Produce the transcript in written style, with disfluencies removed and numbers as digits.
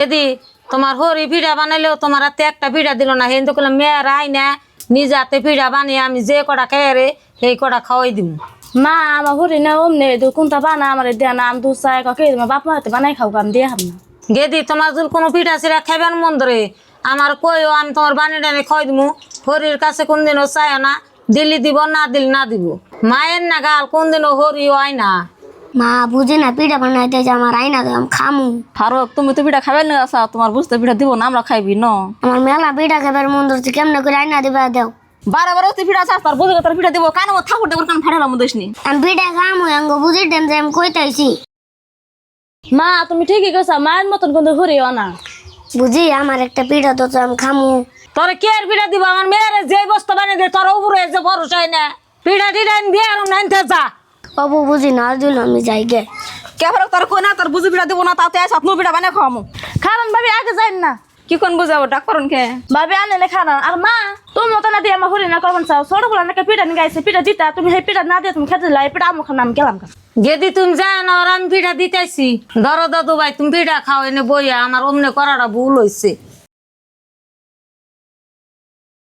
যদি তোমার হরি পিঠা বানাইলেও তোমার হাতে একটা পিঠা দিল না, হেন তো করলাম মেয়েরা আই না নিজে হাতে পিঠা বানিয়ে আমি যে কটা খেয়ে রে সেই কটা খাওয়াই দিব। মা আমার হরি না অমনে কোনটা বানা আমার দেয়া না আমি 2 চাই কাকে বাপ মা হাতে বানাই খাও আমি দিয়ে হাম না। গেদি তোমার যদি কোনো পিঠা সিরা খাইবেন মন ধরে আমার কইও, আমি তোমার বানিয়ে টানি খাওয়াই দিব। হরির কাছে কোনদিনও চাইও না, দিল্লি দিব না দিল না দিব। মায়ের না গাল কোনদিনও হরিও আয় না। মা বুঝে না পিঠা বানাইতে যে আমার আইনা দাম খামু। ফারুক তুমি তো পিঠা খাবে না আসা তোমার বুঝতে পিঠা দিব না আমরা খাইবি ন। আমার মেলা পিঠা খাবার মন ধরছে, কেমনে করে আইনা দিবা দেও। 12 তুই পিঠা চাস তার বুঝে তোর পিঠা দিব কানে থাকুর দেবর কান ফাড়ালাম দেশনি। আমি পিঠা খামু আঙ্গ বুঝি দেন যে আমি কইতাইছি। মা তুমি ঠিকই কইছা, মায়ের মতন কিন্তু হরিও না। বুঝি আমার একটা পিঠা তো আমি খামু। তোর কে আর পিঠা দিব? আমার মেয়ের যে বস্তু বানিয়ে দে তোর উপরে যে ভরসা না পিঠা টিঠা দিয়ে আর নাইতে যা। বাবু বুঝি না দিল আমি যাই গে। কে ফারুক তোর কই না তোর বুঝি পিঠা দিব না তাতে আইছ আপনি পিঠা বানাই খাওয়ামু। খারান ভাবি আগে যাইন না কি কোন বুঝাবো ডাক করুন কে ভাবি আনলে খারান। আর মা তুমি মত না দিয়ে আমার হরি না করবেন চাও ছোট বলা নাকি পিঠা নিয়ে গাইছে পিঠা দিতা তুমি সেই পিঠা না দিয়ে তুমি খেতে লাই পিঠা আমু খান আমি গেলাম। গেদি তুমি যায় না, আর আমি পিঠা দিতেছি। ধরো দাদু ভাই তুমি পিঠা খাও এনে বইয়া, আমার অমনে করাটা ভুল হয়েছে।